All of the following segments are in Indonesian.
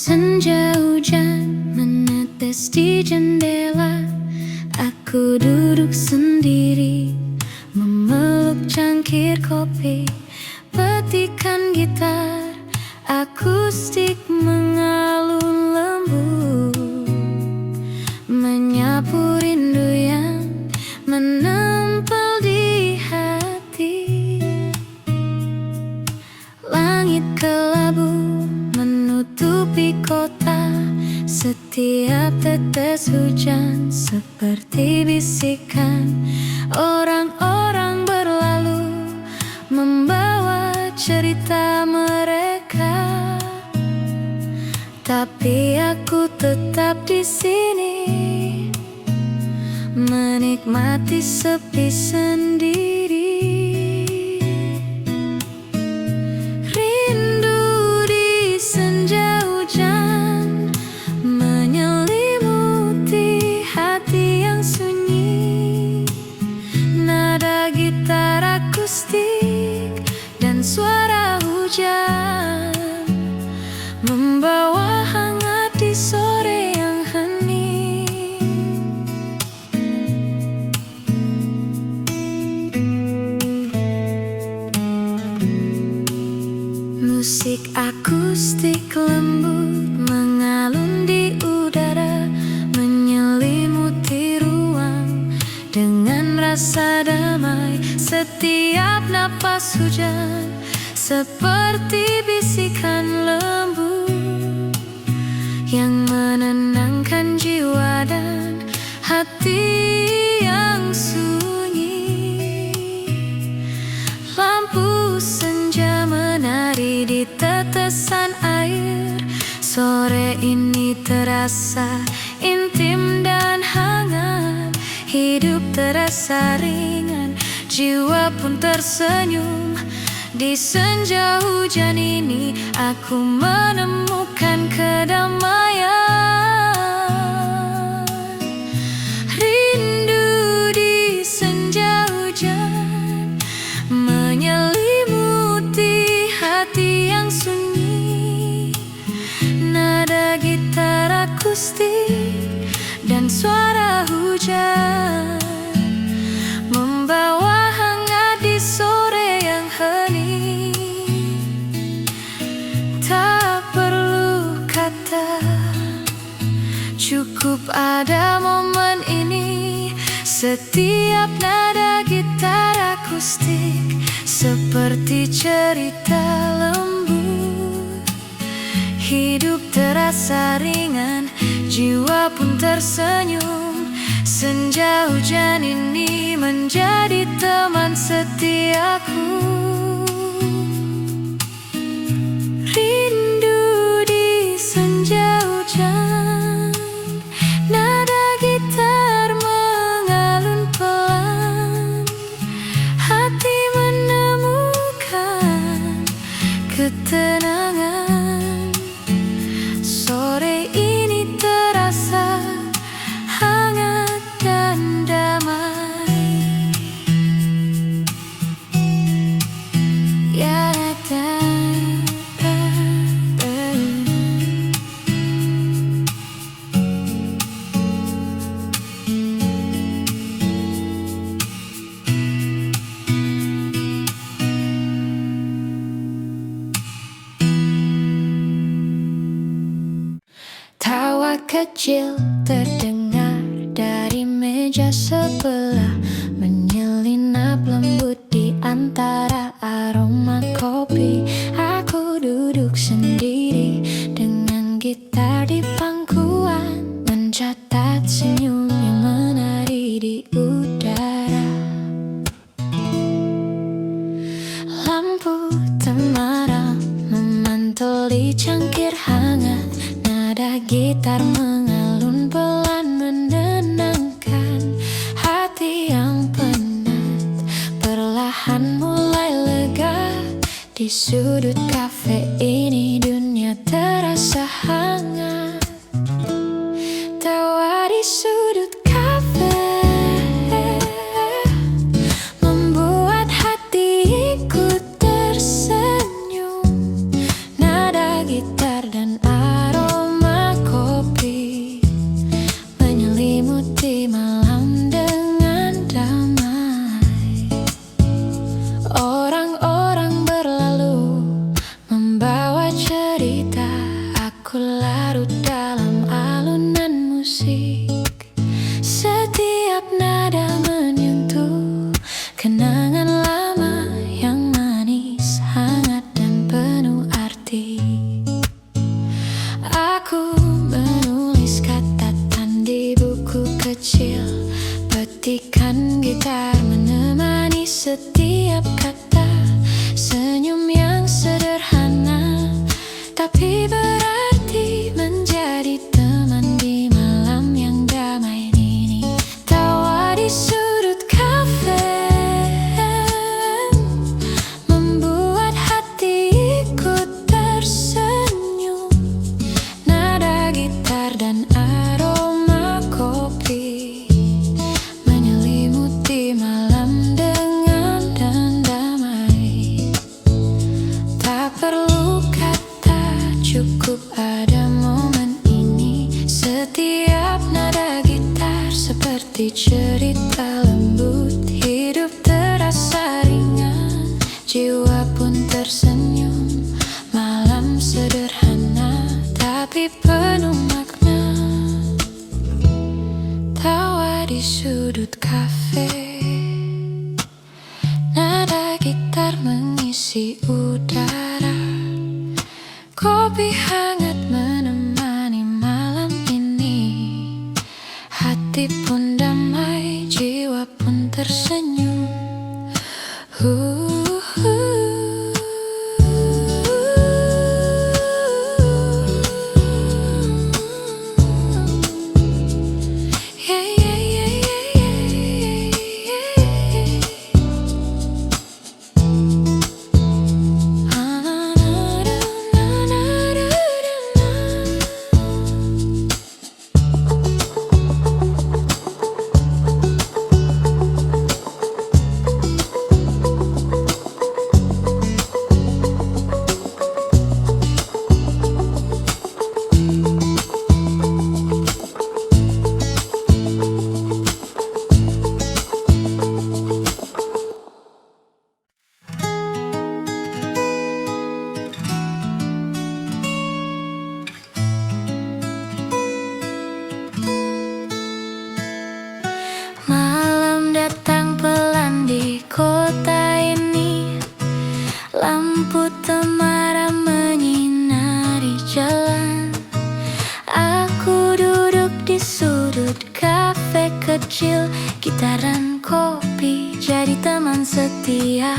Senja hujan menetes di jendela. Aku duduk sendiri, memeluk cangkir kopi, petikan gitar akustik mengalun lembut, menyapu rindu yang menempel di hati. Langit kelabu menutupi kota, setiap tetes hujan seperti bisikan. Orang-orang berlalu membawa cerita mereka, tapi aku tetap di sini, menikmati sepi sendiri. Rindu di senja hujan menyelimuti hati yang sunyi. Nada gitar akustik dan suara hujan membawa hangat di sore yang hening. Musik akustik lembut mengalun di udara, menyelimuti ruang dengan rasa damai. Setiap napas hujan seperti bisikan lembut yang menenangkan jiwa dan hati yang sunyi. Lampu senja menari di tetesan air. Sore ini terasa intim dan hangat. Hidup terasa ringan, jiwa pun tersenyum. Di senja hujan ini aku menemukan kedamaian. Rindu di senja hujan menyelimuti hati yang sunyi. Nada gitar akustik dan suara hujan membawa hangat di sore yang hening. Tak perlu kata, cukup ada momen ini. Setiap nada gitar akustik seperti cerita lembut. Hidup terasa ringan, jiwa pun tersenyum. Senja hujan ini menjadi teman setiaku. Rindu di senja hujan, nada gitar mengalun pelan. Hati menemukan ketenangan. Sore ini terasa hangat dan damai. Ya, tawa kecil terdengar dari meja sebelah, menyelinap lembut di antara aroma kopi. Aku duduk sendiri dengan gitar di pangkuan, mencatat senyum yang menari di udara. Lampu temaram memantul di cangkir hangat. Nada gitar mengalun pelan menenangkan hati yang penat. Perlahan mulai lega. Di sudut kafe ini dunia terasa hangat. Tawa di sudut kafe membuat hati ikut tersenyum. Nada gitar dan aroma setiap kata, senyum yang sederhana tapi berarti menjadi teman di malam yang damai ini. Tawa di sudut kafe membuat hati ikut tersenyum. Nada gitar dan aroma kopi menyelimuti malam dengan damai. Tak perlu kata, cukup ada momen ini. Setiap nada gitar seperti cerita lembut. Hidup terasa ringan, jiwa pun tersenyum. Malam sederhana tapi penuh makna. Tawa di sudut kafe, nada gitar mengisi udara. Kopi hangat menemani malam ini. Hati pun damai, jiwa pun tersenyum. Malam datang pelan di kota ini. Lampu temaram menyinari jalan. Aku duduk di sudut kafe kecil. Gitar dan kopi jadi teman setia.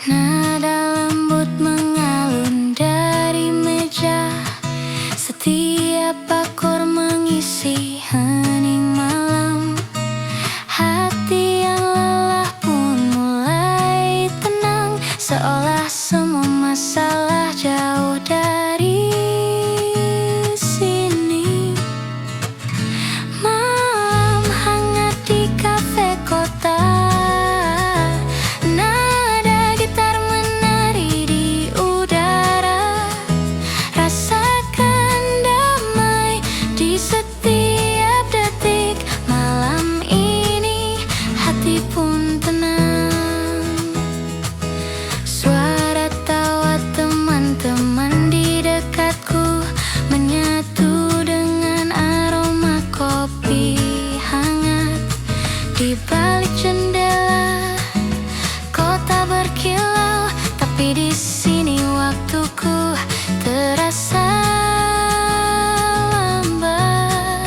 Nada lembut mengalun dari meja. Setiap akor mengisi hening malam. Hati yang lelah pun mulai tenang, seolah semua masalah jauh dari sini. Malam hangat di kafe kota. Nada gitar menari di udara. Rasakan damai di setiap detik. Malam ini hati pun tenang. Suara tawa teman-teman di dekatku menyatu dengan aroma kopi hangat. Di balik jendela kota berkilau, tapi di sini waktuku terasa lambat.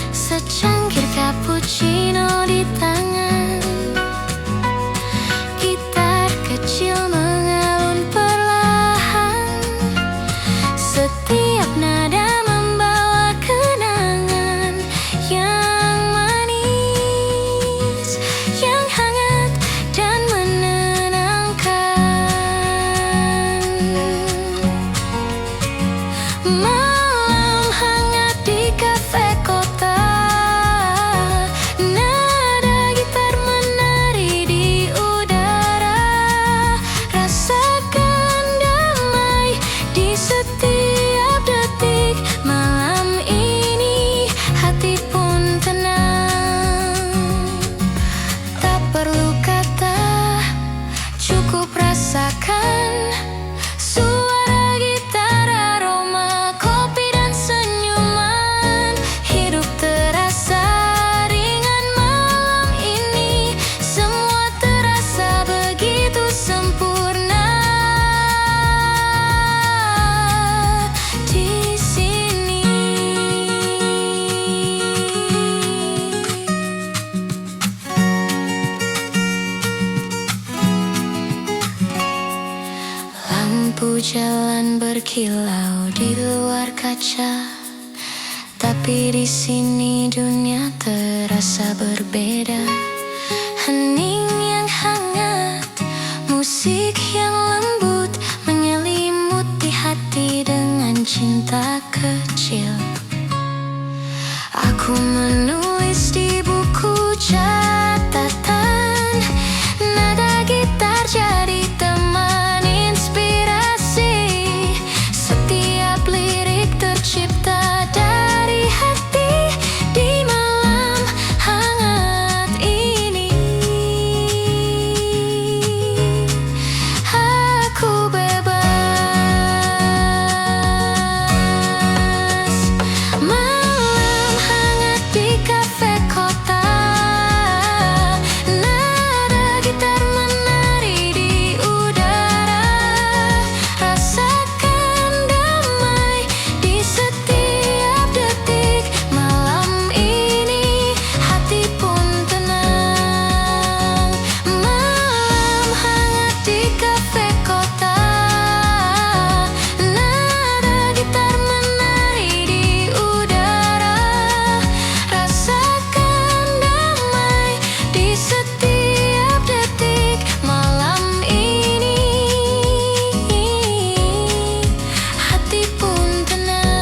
Secangkir cappuccino di tangan. Gitar kecil mengalun perlahan. Setiap nada membawa kenangan yang manis. Lampu jalan berkilau di luar kaca, tapi di sini dunia terasa berbeda. Hening yang hangat, musik yang lembut menyelimuti hati dengan cinta kecil. Aku menulis di buku catatan, nada gitar jadi teman inspirasi. Setiap lirik tercipta dari hati di malam hangat ini. Aku bebas. Malam hangat di kafe kota, nada gitar menari di udara. Rasakan damai di setiap detik. Malam ini hati pun tenang. Malam hangat di kafe kota, nada gitar menari di udara. Rasakan damai di setiap detik. Malam ini hati pun tenang.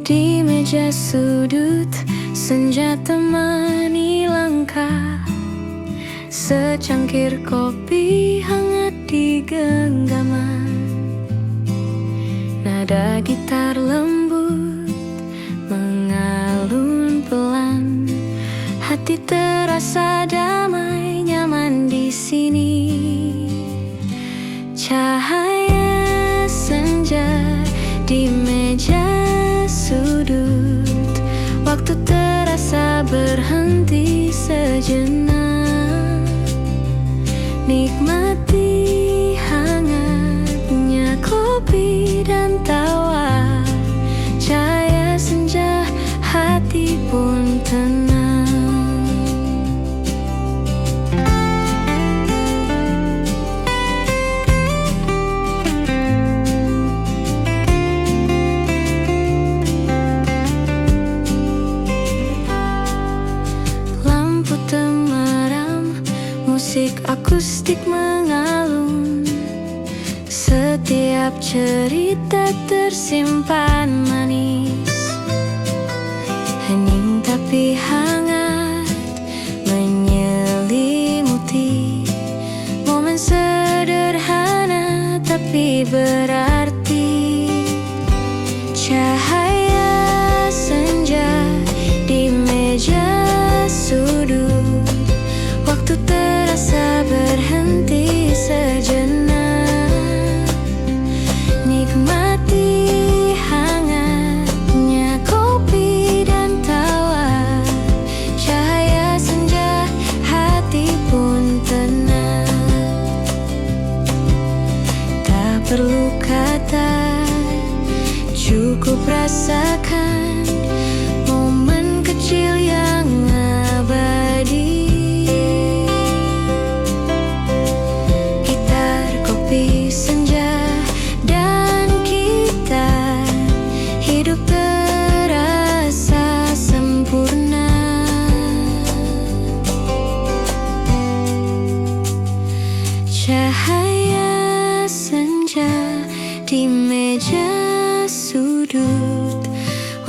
Di meja sudut, senja temani langkah. Secangkir kopi hangat di genggaman. Nada gitar lembut mengalun pelan. Hati terasa damai, nyaman di sini. Cahaya senja di meja sudut, waktu terasa berhenti sejenak. Nikmati hangatnya kopi dan tawa. Cahaya senja, hati pun tenang. Lampu temaram, musik akustik mengalun. Setiap cerita tersimpan manis. Hening tapi hangat menyelimuti. Momen sederhana tapi berarti. Cahaya senja di meja sudut, waktu terasa berhenti sejenak. Nikmati hangatnya kopi dan tawa. Cahaya senja, hati pun tenang. Tak perlu kata, cukup rasakan momen kecil yang abadi. Gitar, kopi, senja, dan kita. Hidup terasa sempurna. Cahaya senja di meja sudut,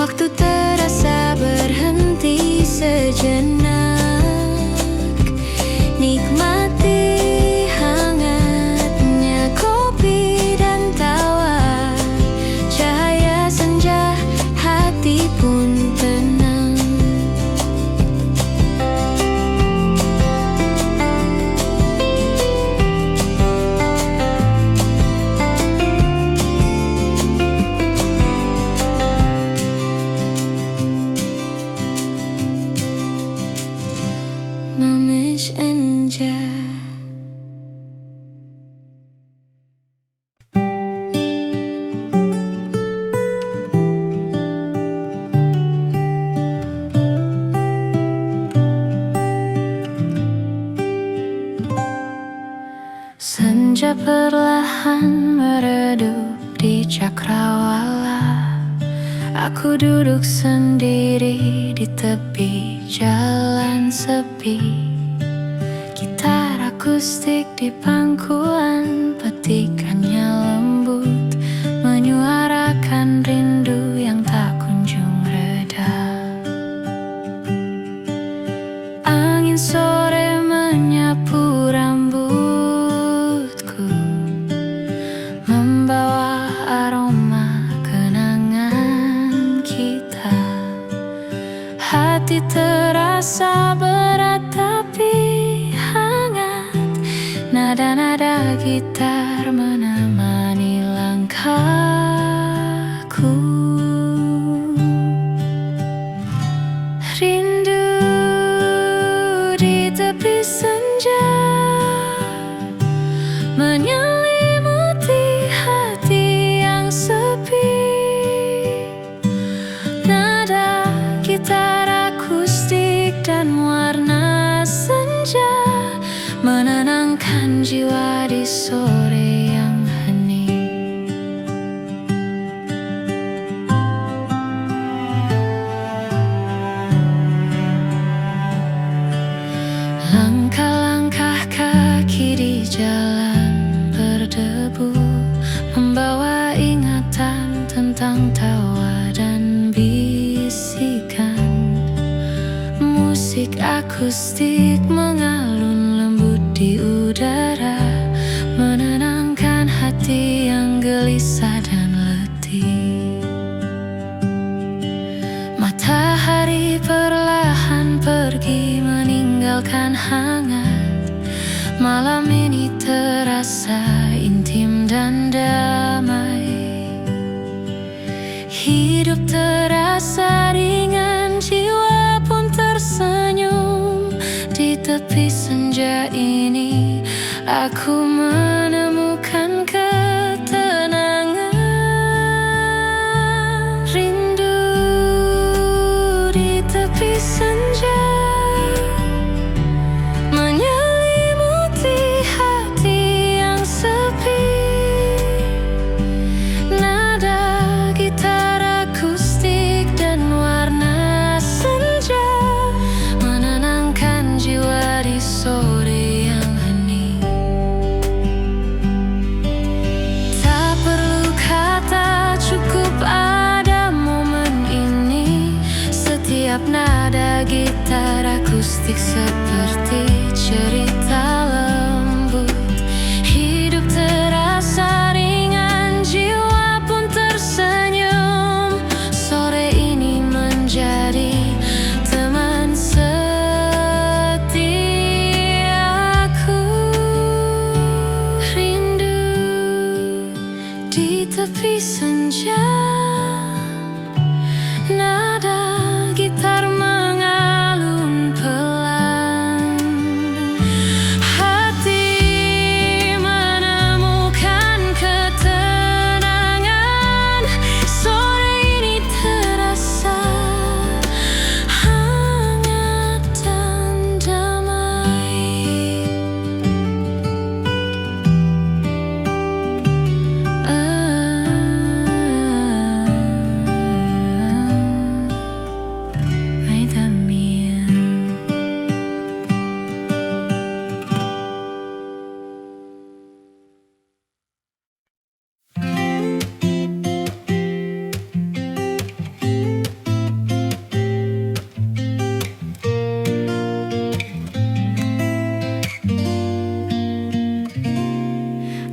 waktu terasa berhenti sejenak. Nikmati hangatnya kopi dan tawa. Cahaya senja, hati pun tenang. Senja perlahan meredup di cakrawala. Aku duduk sendiri di tepi jalan sepi. Gitar akustik di pangkuan, petikannya lembut, menyuarakan rindu yang tak kunjung reda. Angin sore menyapu rambutku, membawa aroma kenangan kita. Hati terasa berat tapi hangat, nada-nada gitar menemani langkahku. Rindu di tepi senja menyelimuti hati yang sepi. Nada gitar akustik dan warna senja menenangkan jiwa di sore yang hening. Langkah-langkah kaki di jalan berdebu, membawa ingatan tentang tawa dan bisikan. Musik akustik mengalun lembut di udara, menenangkan hati yang gelisah dan letih. Matahari perlahan pergi meninggalkan hangat. Malam ini terasa intim dan damai. Hidup terasa ringan, jiwa pun tersenyum. Di tepi senja ini aku menemukan ketenangan. Rindu di tepi senja menyelimuti hati yang sepi. Nada gitar akustik dan warna senja menenangkan jiwa di sore yang hening. Tak perlu kata, cukup ada momen ini. Setiap nada gitar akustik seperti cerita lembut. Hidup terasa ringan, jiwa pun tersenyum. Sore ini menjadi teman setiaku. Rindu di tepi senja, nada gitar mengalun pelan. Hati menemukan ketenangan. Sore ini terasa hangat dan damai. Mai Damian.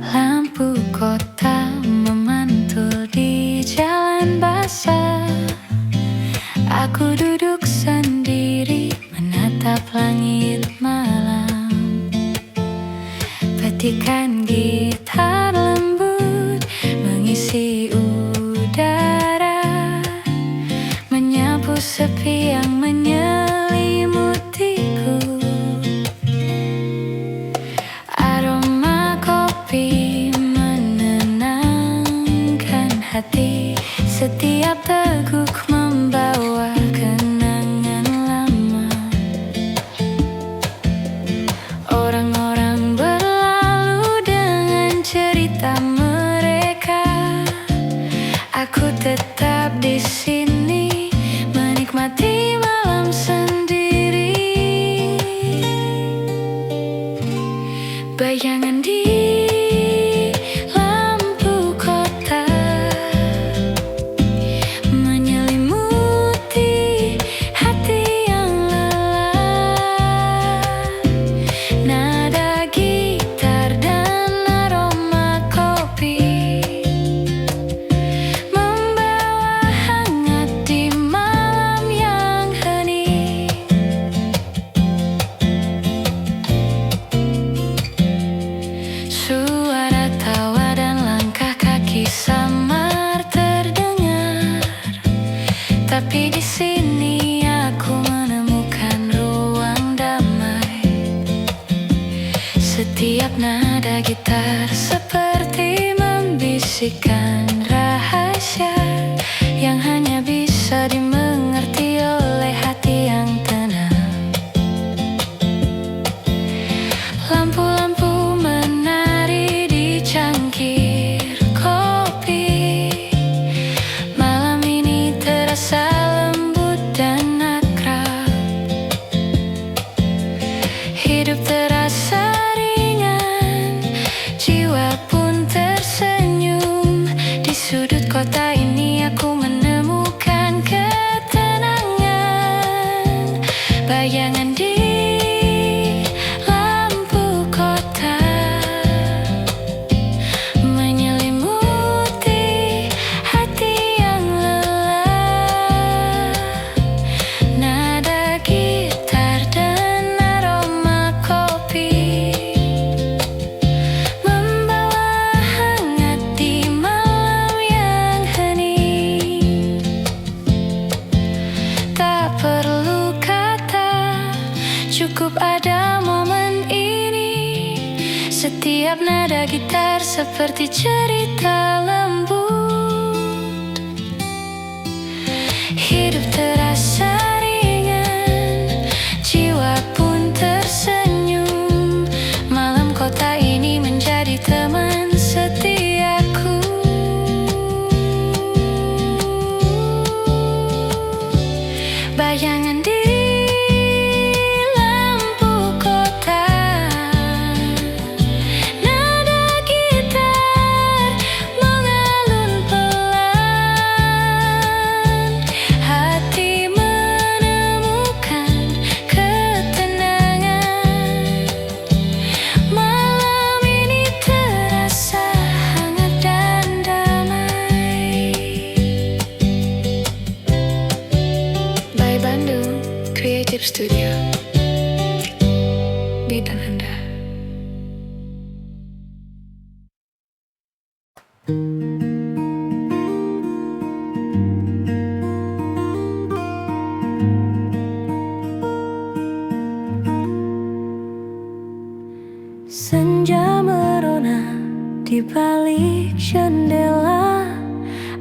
Lampu kota memantul di jalan basah. Aku duduk sendiri menatap langit malam. Petikan gitar lembut mengisi udara, menyapu sepi yang menyelimutiku. Aroma kopi menenangkan hati. Setiap teguk membawa kenangan lama. Orang-orang berlalu Tapi di sini aku menemukan ruang damai. Setiap nada gitar seperti membisikkan rahasia yang hanya bisa dimengerti oleh hati yang tenang. Lampu-lampu menari di cangkir kopi. Malam ini terasa lembut dan akrab. Hidup terasa ringan, jiwa pun tersenyum. Di sudut kota ini aku menemukan ketenangan. Bayangan di lampu kota menyelimuti hati yang lelah. Nada gitar dan aroma kopi membawa hangat di malam yang hening. Tak perlu kata, cukup ada momen ini. Setiap nada gitar seperti cerita lembut. Hidup terasa ringan, jiwa pun tersenyum. Malam kota ini menjadi teman setiaku. Bayangan di lampu kota, nada gitar mengalun pelan. Hati menemukan ketenangan. Malam ini terasa hangat dan damai. By Bandung Creative Studio, bidang Anda. Senja merona di balik jendela.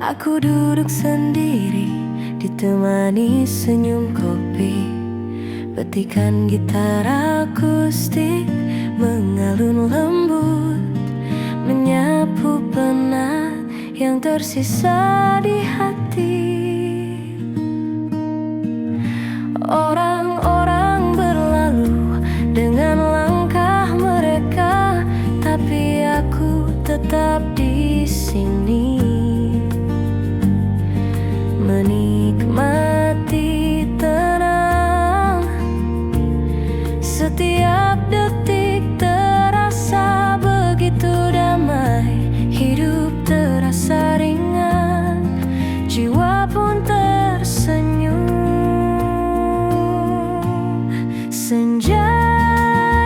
Aku duduk sendiri ditemani senyum kopi. Petikan gitar akustik mengalun lembut, menyapu penat yang tersisa di hati. Orang-orang berlalu dengan langkah mereka, tapi aku tetap di sini, menikmati tenang. Setiap detik terasa begitu damai. Hidup terasa ringan, jiwa pun tersenyum. Senja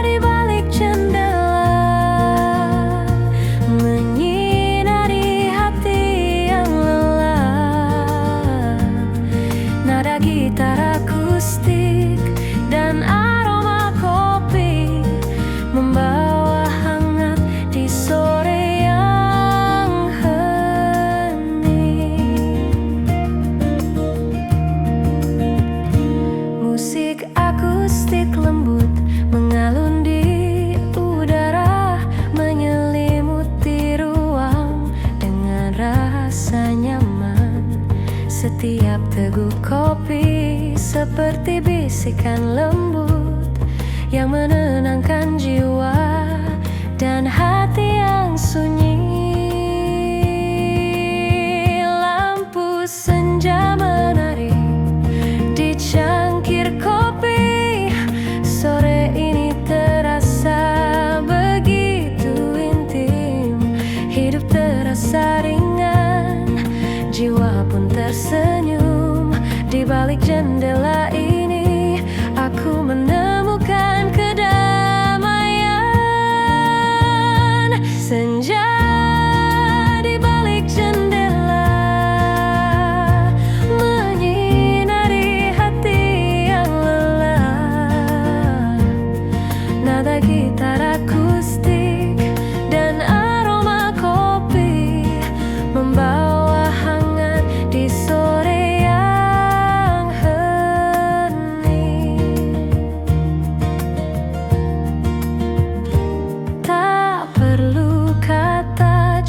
di balik jendela menyinari hati yang lelah. Nada gitar akustik dan aroma kopi membawa hangat di sore yang hening. Musik akustik lembut mengalun di udara, menyelimuti ruang dengan rasa nyaman. Setiap teguk kopi seperti bisikan lembut yang menenangkan jiwa dan hati yang sunyi. Lampu senja menari di cangkir kopi. Sore ini terasa begitu intim. Hidup terasa ringan, jiwa pun tersenyum. Di balik jendela ini aku menemukan kedamaian. Senja di balik jendela menyinari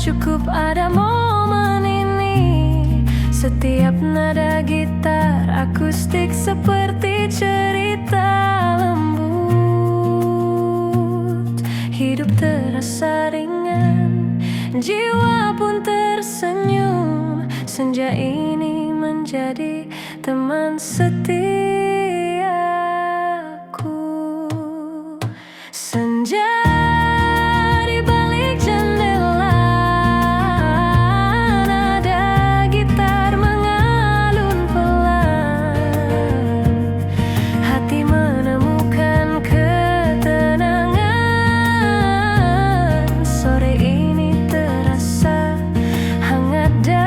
cukup ada momen ini. Setiap nada gitar akustik seperti cerita lembut. Hidup terasa ringan, jiwa pun tersenyum. Senja ini menjadi teman setiaku. Senja di balik jendela, nada gitar mengalun pelan. Hati menemukan ketenangan. Sore ini terasa hangat damai.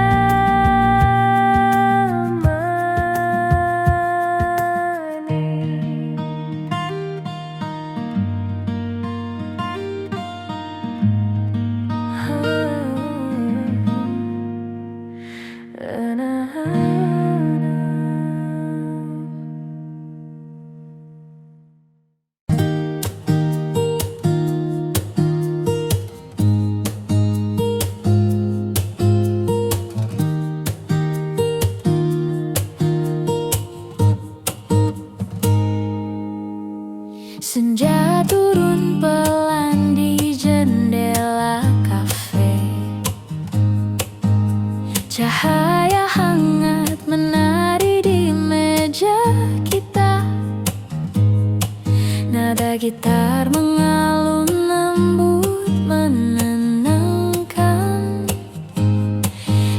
Senja turun pelan di jendela kafe. Cahaya hangat menari di meja kita. Nada gitar mengalun lembut menenangkan.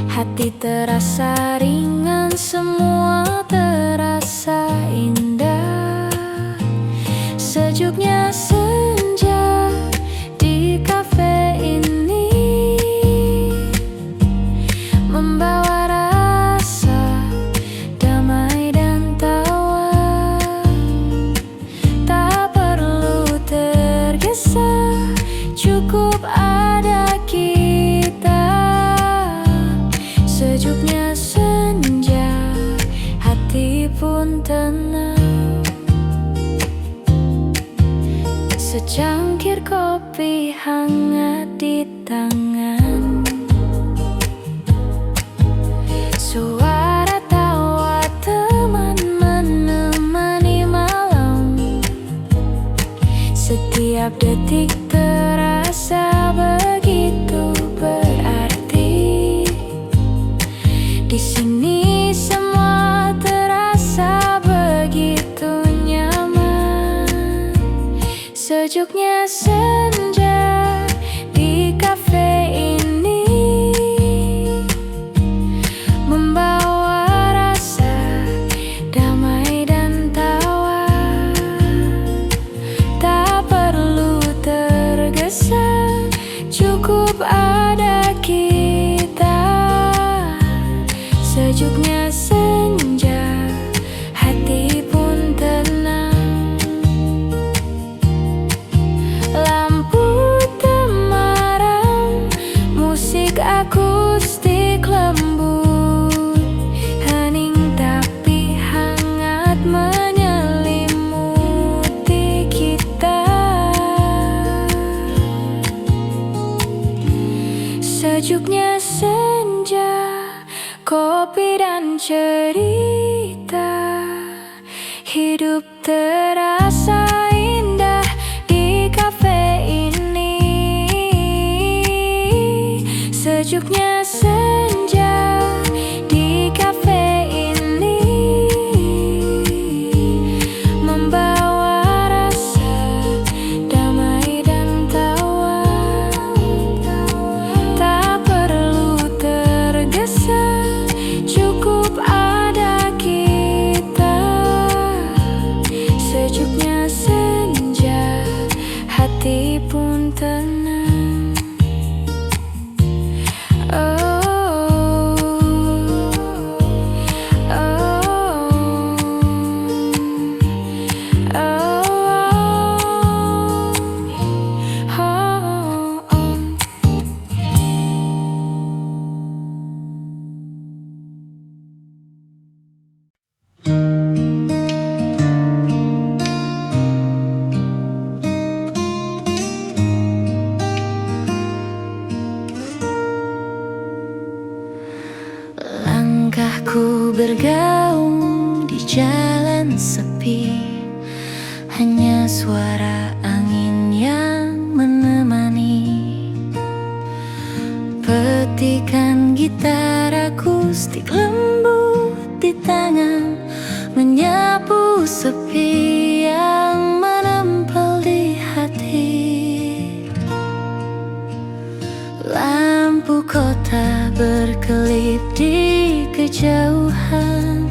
Hati terasa ringan, semua terasa indah. Sejuknya senja di kafe ini membawa rasa damai dan tawa. Tak perlu tergesa, cukup ada kita. Sejuknya senja, hati pun tenang. Secangkir kopi hangat di tangan. Suara tawa teman menemani malam. Setiap detik terasa begitu berarti. Di sini semua terasa begitu nyaman. Sejuknya senja di kafe ini membawa rasa damai dan tawa. Tak perlu tergesa, cukup ada kita. Sejuknya senja, hati pun tenang. Lampu temaram, musik akustik lembut. Hening tapi hangat menyelimuti kita. Sejuknya senja, kopi dan cerita. Hidup terasa indah di kafe ini. Sejuknya senja di kafe ini membawa rasa damai dan tawa. Tak perlu tergesa, cukup ada kita. Sejuknya senja, hati pun tenang. Aku bergaung di jalan sepi, hanya suara angin yang menemani. Petikan gitar akustik lembut di tangan, menyapu sepi yang menempel di hati. Lampu kota berkelip di kejauhan,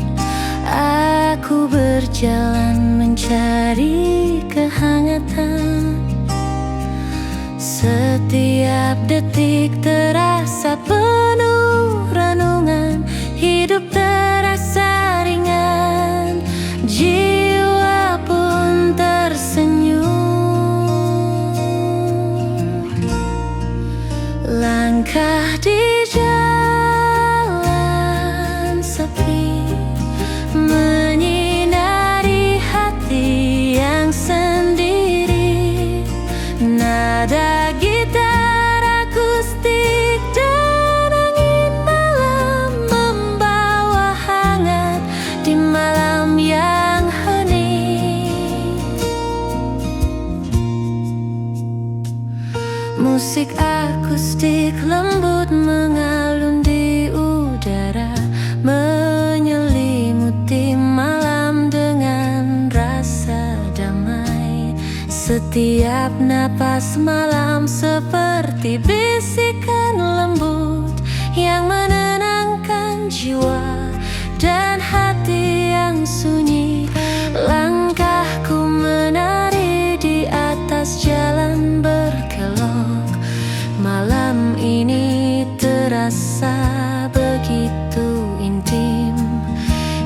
aku berjalan mencari kehangatan. Setiap detik terasa penuh renungan, hidup terasa ringan, jiwa pun tersenyum. Langkah di jalan sepi, menyinari hati yang sendiri. Nada gitar akustik dan angin malam membawa hangat di malam yang hening. Musik akustik lembut mengalun di udara, menyelimuti malam dengan rasa damai. Setiap napas malam seperti bisikan lembut yang menenangkan jiwa dan hati yang sunyi. Langkahku menari di atas jalan berkelok, malam ini terasa begitu intim.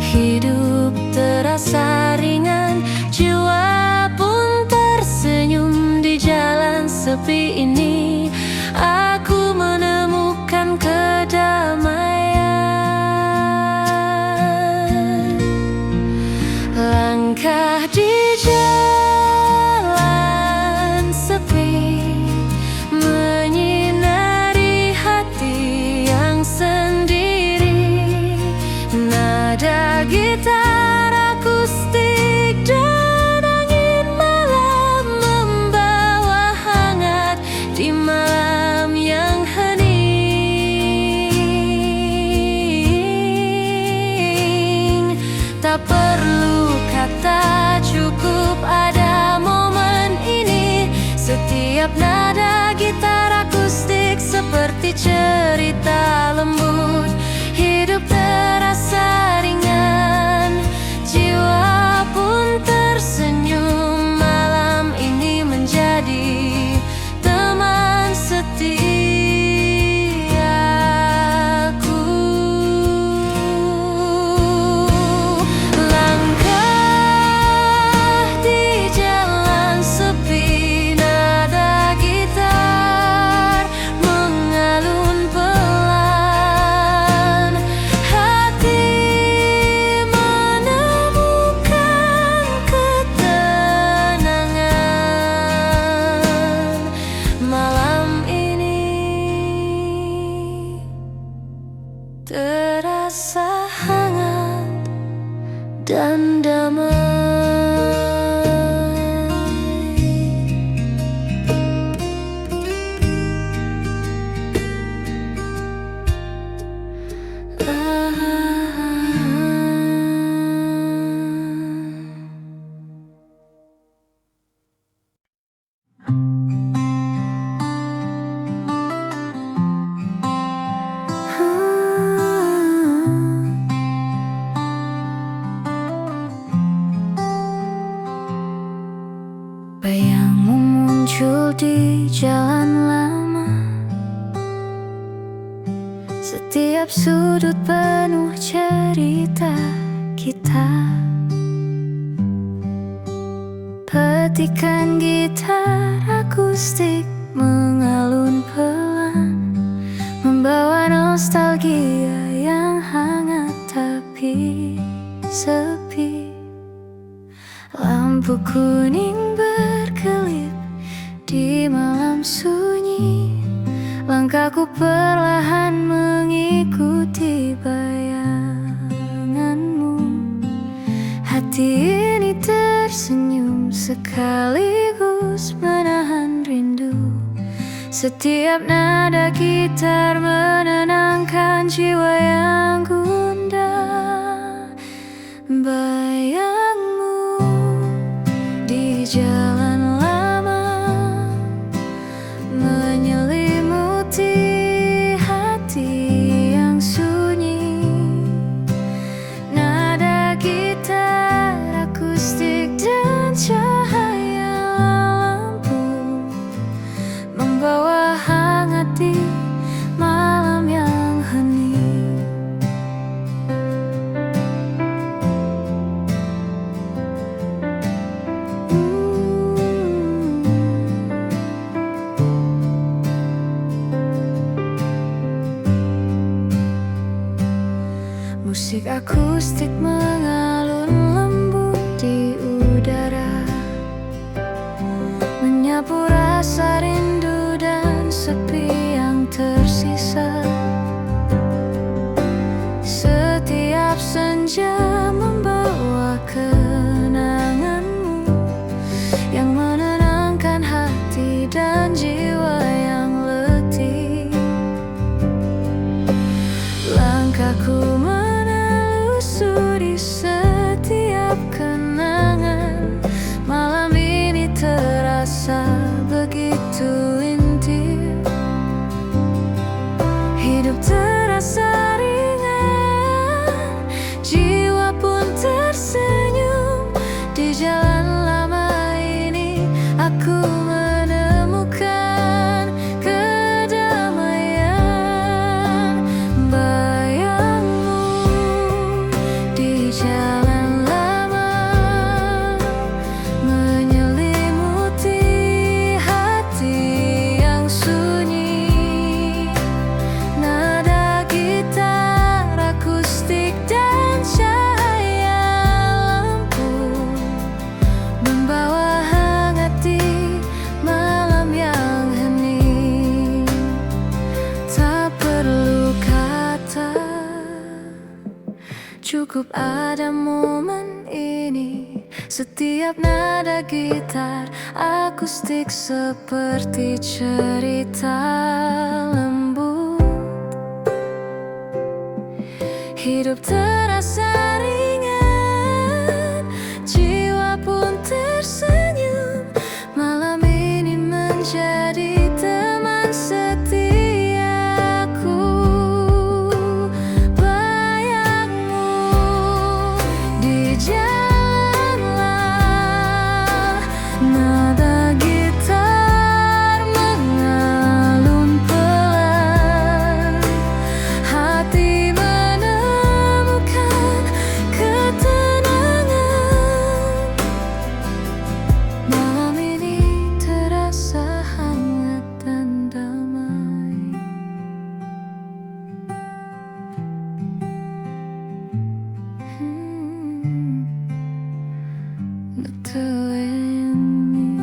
Hidup terasa ringan, jiwa pun tersenyum. Di jalan sepi ini aku menemukan kedamaian. Langkah di jalan sepi, menyinari hati yang sendiri. Nada gitar akustik dan angin malam membawa hangat di malam yang hening. Tak perlu kata, cukup ada momen ini. Setiap nada gitar akustik seperti cerita lembut, hidup terasa ringan, jiwa pun tersenyum. Malam ini menjadi teman setiaku. Langkah di jalan sepi, nada gitar mengalun pelan, hati menemukan ketenangan. Malam ini terasa hangat dan damai. Bayangmu muncul di jalan lama, setiap sudut penuh cerita kita. Petikan gitar akustik mengalun pelan, membawa nostalgia yang hangat tapi sepi. Lampu kuning berkelip di malam sunyi, langkahku perlahan mengikuti bayang. hati ini tersenyum sekaligus menahan rindu. Setiap nada gitar menenangkan jiwa yang gundah. Bayangmu di jalan lama menyelimuti hati yang sunyi. Nada gitar akustik dan cahaya lampu membawa hangat di malam yang hening. Musik akustik mengalun lembut di udara, menyapu rasa rindu dan sepi yang tersisa. Setiap senja membawa kenanganmu yang menenangkan hati dan jiwa yang letih. Langkahku menelusuri setiap kenangan. Malam ini terasa begitu intim. Hidup terasa ringan, jiwa pun tersenyum. Di jalan lama ini aku menemukan kedamaian. Bayangmu di jalan lama menyelimuti hati yang sunyi. Nada gitar akustik dan cahaya lampu membawa hangat di malam yang hening. Tak perlu kata, cukup ada momen ini. Setiap nada gitar akustik seperti cerita lembut. Hidup terasa ringan, jiwa pun tersenyum. Malam ini menjadi teman setiaku. Bayangmu di jalan lah, nada gitar mengalun pelan. Hati menemukan ketenangan. Malam ini terasa hangat dan damai. Betul ini.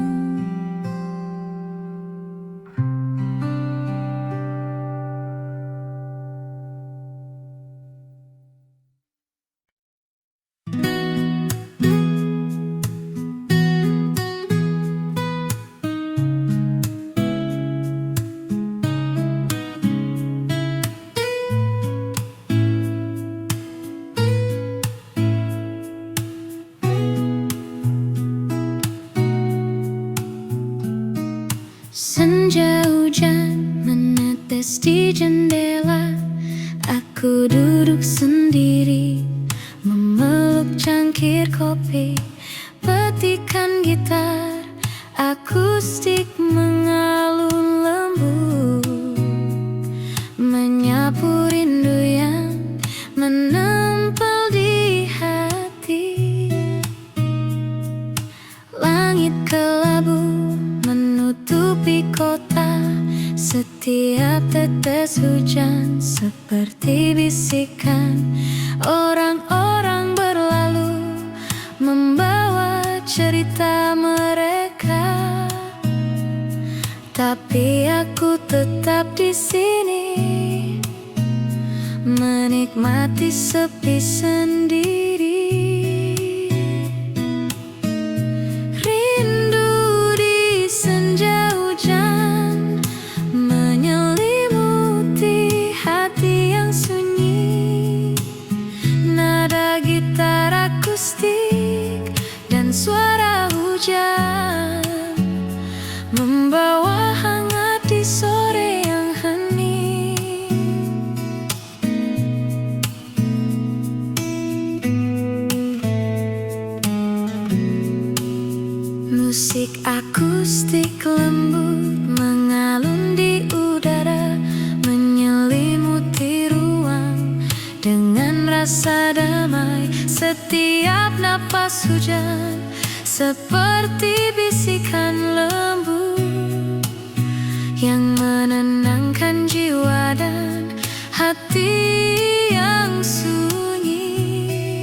Senja hujan menetes di jendela. Aku duduk sendiri memeluk cangkir kopi. Petikan gitar akustik mengalun lembut, menyapu rindu yang menempel di hati. Langit kelabu menutupi kota. Setiap tetes hujan seperti bisikan. Orang-orang berlalu membawa cerita mereka, tapi aku tetap di sini menikmati sepi sendiri. napas hujan, seperti bisikan lembu yang menenangkan jiwa dan hati yang sunyi.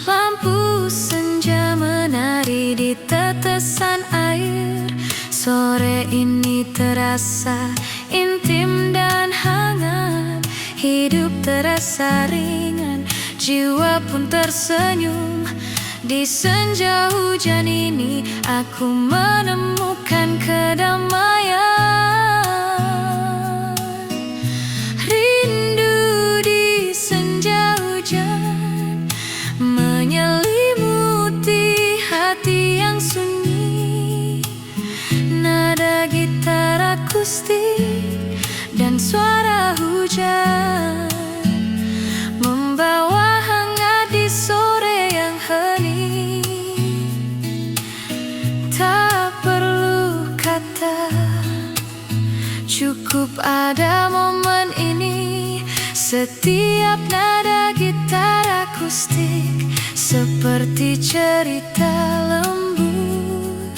Lampu senja menari di tetesan air. Sore ini terasa intim dan hangat. Hidup terasa ringan, jiwa pun tersenyum. Di senja hujan ini aku menemukan kedamaian. Rindu di senja hujan menyelimuti hati yang sunyi. Nada gitar akustik dan suara hujan membawa hangat di sore yang hening. Tak perlu kata, cukup ada momen ini. Setiap nada gitar akustik seperti cerita lembut.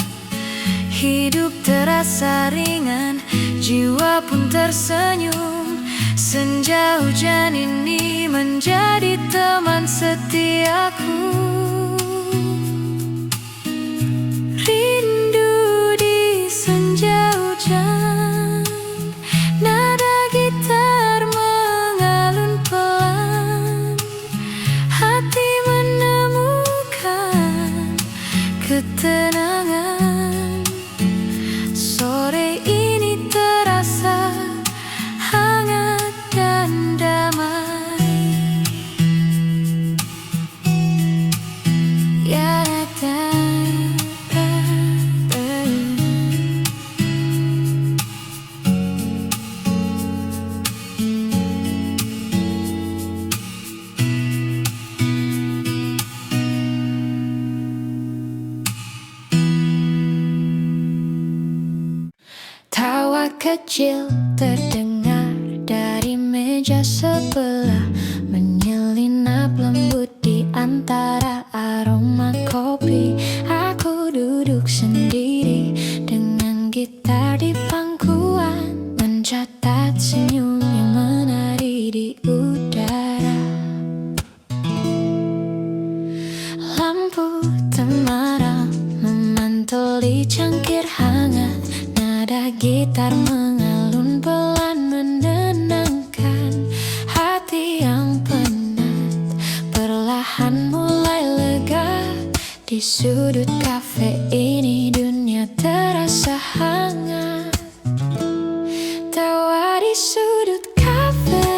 Hidup terasa ringan, jiwa pun tersenyum. Senja hujan ini menjadi teman setiaku. Rindu di senja hujan, nada gitar mengalun pelan. Hati menemukan ketenangan. Sore ini terasa hangat dan damai. Ya, tawa kecil terdengar dari meja sebelah, menyelinap lembut di antara aroma kopi. Aku duduk sendiri dengan gitar di pangkuan, mencatat senyum yang menari di udara. Lampu temaram memantul di cangkir hangat. Nada gitar mengalun pelan menenangkan hati yang penat. Perlahan mulai lega. Di sudut kafe ini dunia terasa hangat. Tawa di sudut kafe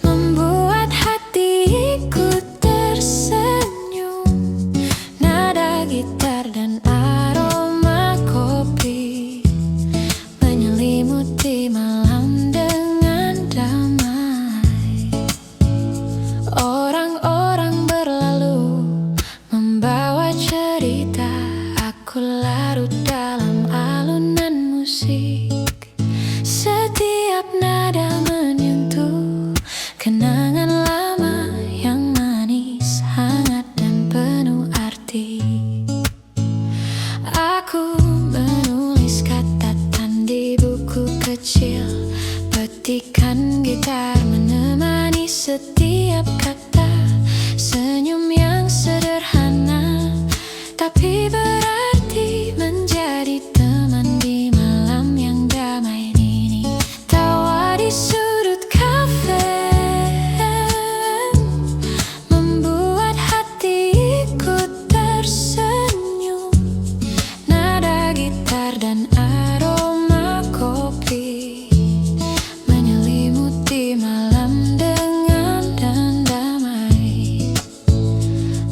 membuat hati ikut tersenyum. Nada gitar dan aroma kopi menyelimuti malam dengan damai. Orang-orang berlalu membawa cerita. Aku larut dalam alunan musik. Setiap nada menyentuh kenangan lama yang manis, hangat dan penuh arti. Aku menulis catatan di buku kecil. Petikan gitar menemani setiap kata. Senyum yang sederhana tapi berarti menjadi teman di malam yang damai ini. Tawa di sudut kafe membuat hati ikut tersenyum. Nada gitar dan aroma kopi menyelimuti malam dengan dan damai.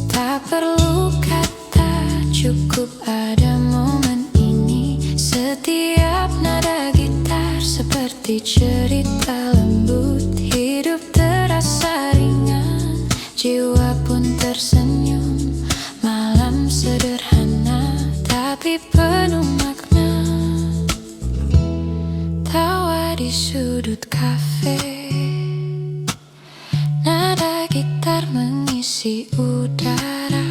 Tak perlu kata, cukup ada momen ini. Setiap nada gitar seperti cerita lembut. Hidup terasa ringan, jiwa pun tersenyum. Malam sederhana tapi penuh makna. Tawa di sudut kafe, nada gitar mengisi udara.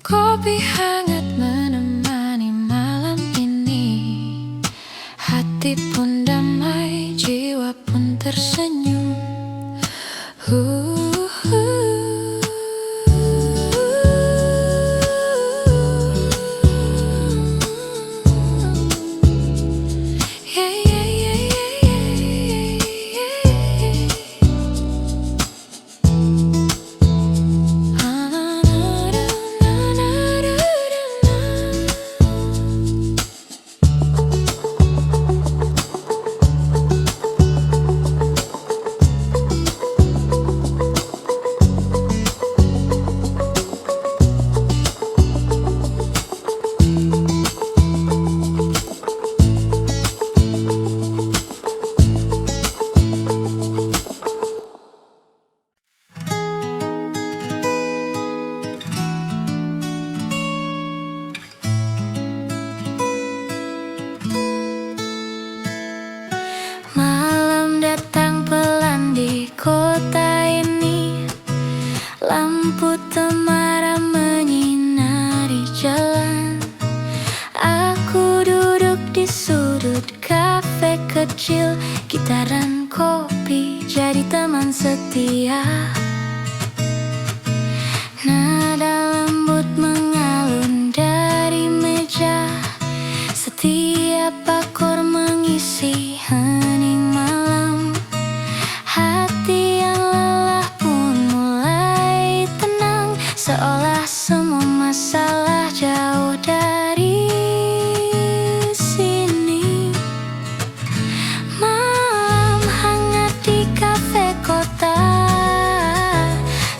Kopi hangat menemani malam ini. Hati pun damai, jiwa pun tersenyum. Malam datang pelan di kota ini. Lampu temaram menyinari jalan. Aku duduk di sudut kafe kecil. Gitaran kopi jadi teman setia. Nada lembut mengalun dari meja. Setiap akor mengisi hening malam. Hati yang lelah pun mulai tenang, seolah semua masalah jauh dari sini. Malam hangat di kafe kota.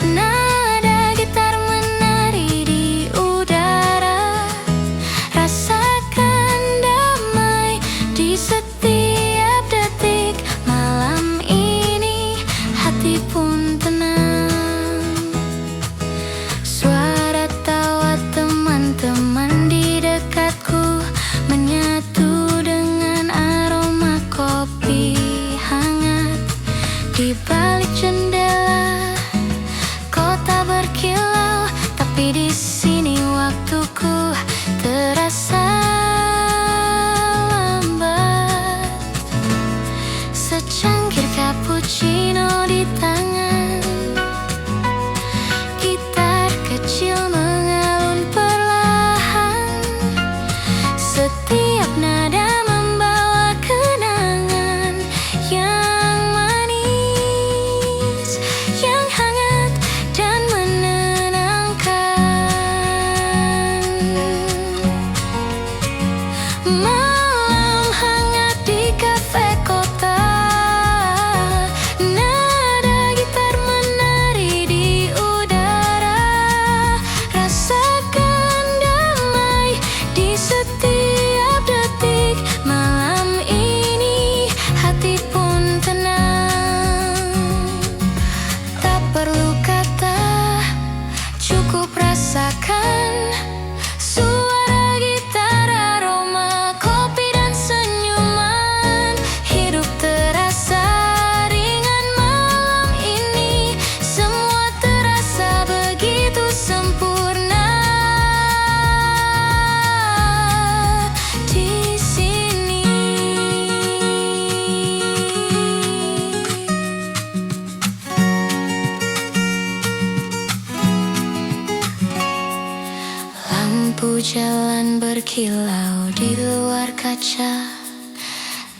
Nada gitar menari di udara. Rasakan damai di setiap detik. Malam ini hati pun tenang. Suara tawa teman-teman di dekatku menyatu dengan aroma kopi hangat. Di balik jendela kota berkilau, tapi di sini waktuku terasa lambat. Secangkir cappuccino di tangan. Gitar kecil mengalun perlahan. Setiap nada membawa kenangan yang manis, yang hangat dan menenangkan. Malam hangat di kafe kota. Nada gitar menari di udara. Rasakan damai di setiap detik. Malam ini hati pun tenang. Tak perlu kata, cukup rasakan. Suara gitar, aroma kopi dan senyuman. Hidup terasa ringan malam ini. Semua terasa begitu sempurna di sini. Lampu jalan berkilau di luar kaca,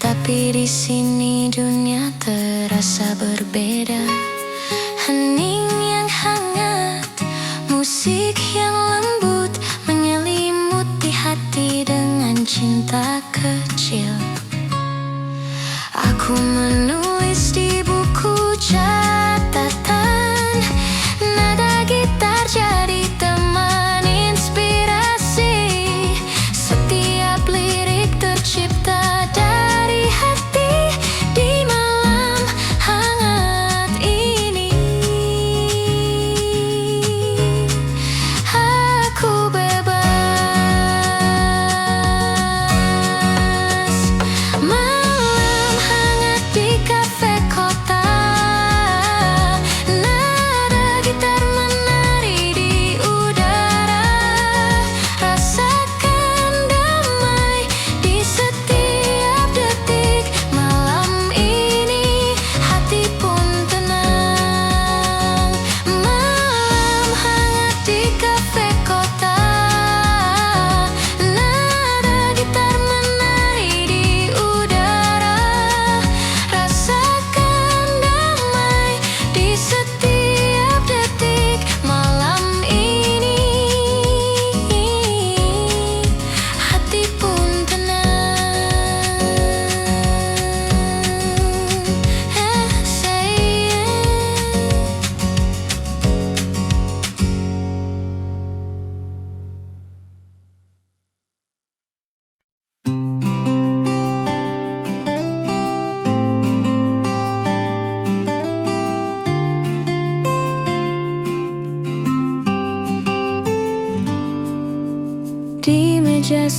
tapi di sini dunia terasa berbeda. Hening yang hangat, musik yang lembut menyelimuti hati dengan cinta kecil. Aku menulis di buku catatan. Nada gitar jadi teman inspirasi. Setiap lirik tercipta dari hati. Di malam hangat ini aku bebas. Malam hangat di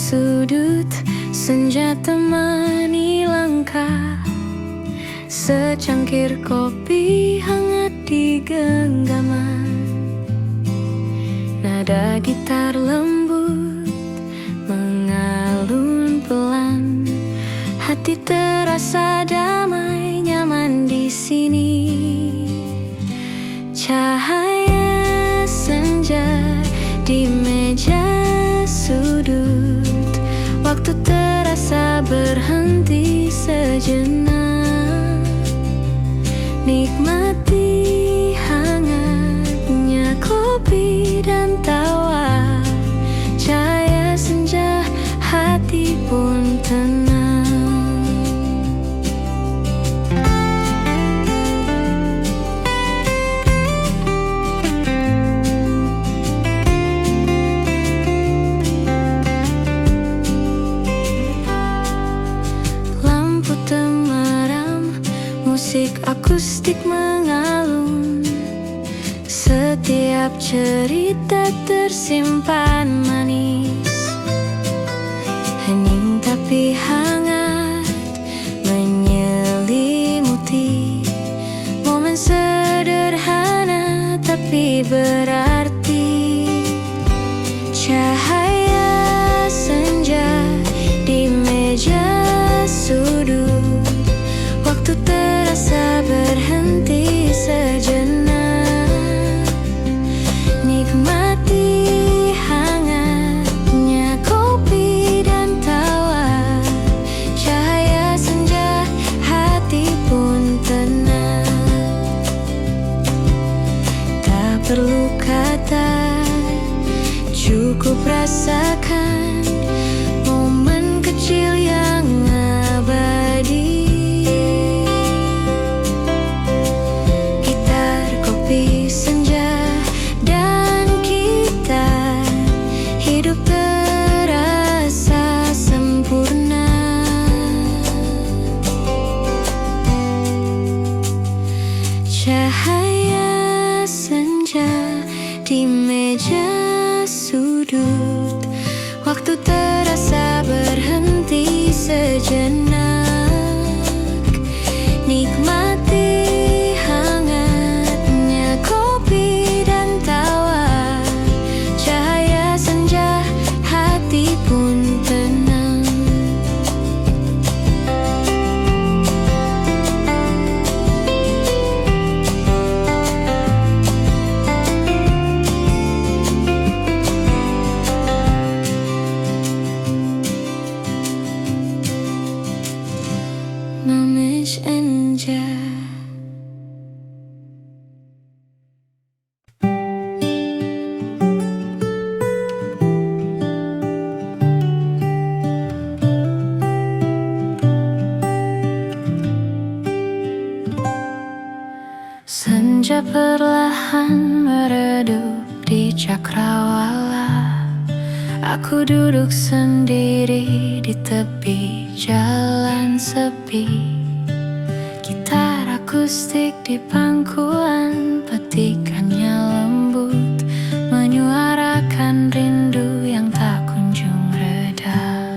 sudut senja temani langkah, secangkir kopi hangat di genggaman, nada gitar lembut mengalun pelan, hati terasa damai nyaman di sini. Cahaya senja di meja sudut, waktu terasa berhenti sejenak, nikmati hangatnya kopi dan tawa. Cahaya senja, hati pun tenang. Musik akustik mengalun, setiap cerita tersimpan manis, hening tapi hangat menyelimuti, momen sederhana tapi berarti. Cahaya senja di meja sudut, waktu terasa berhenti sejenak, nikmati hangatnya kopi dan tawa. Cahaya senja, hati pun tenang. Tak perlu kata, cukup rasakan momen kecil yang abadi. Cahaya senja di meja sudut, waktu terasa berhenti sejenak, nikmati hangatnya kopi dan tawa. Cahaya senja, hati pun tenang. Mamis Enja. Senja perlahan meredup di cakrawala. Aku duduk sendiri di tepi jalan sepi, gitar akustik di pangkuan, petikannya lembut menyuarakan rindu yang tak kunjung reda.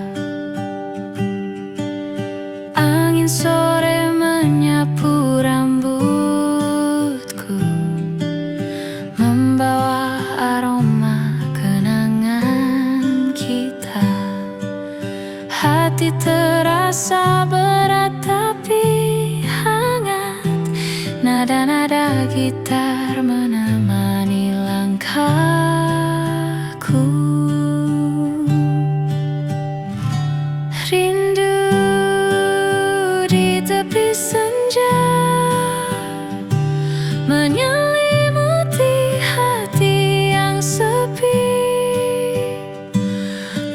Angin sore menyapu rambutku, membawa aroma kenangan kita. Hati terasa berat tapi hangat, nada-nada gitar menemani langkahku. Rindu di tepi senja menyelimuti hati yang sepi.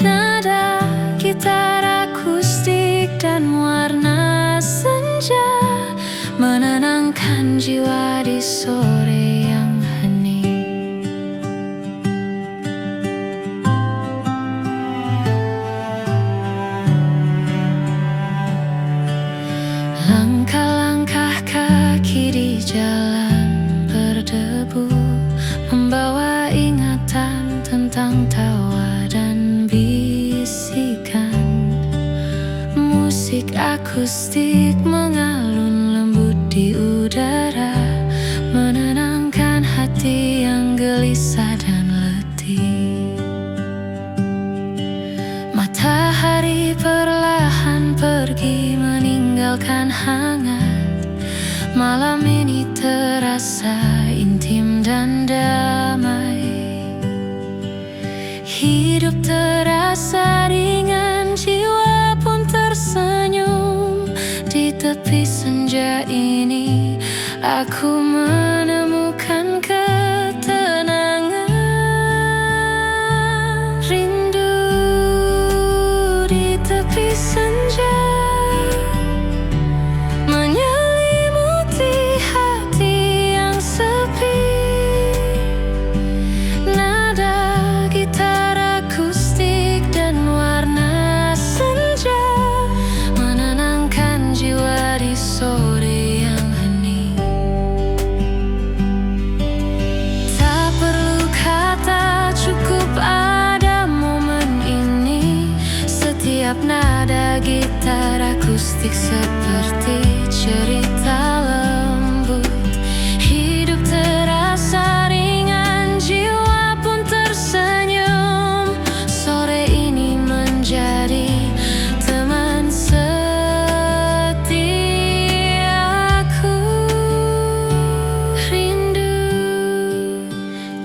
Nada gitar akustik dan warna senja menenangkan jiwa di sore yang hening. Langkah-langkah kaki di jalan berdebu, membawa ingatan tentang tawa dan bisikan. musik akustik mengalun lembut di udara, menenangkan hati yang gelisah dan letih. Matahari perlahan pergi meninggalkan hangat. Malam ini terasa intim dan damai. Hidup terasa ringan, jiwa pun tersenyum. Di tepi senja ini aku menemukan ketenangan. Rindu di tepi senja menyelimuti hati yang sepi. Nada gitar akustik dan warna senja menenangkan jiwa di sore yang hening. Tak perlu kata, cukup ada momen ini. Setiap nada gitar akustik seperti cerita lembut. Hidup terasa ringan, jiwa pun tersenyum. Sore ini menjadi teman setiaku. Rindu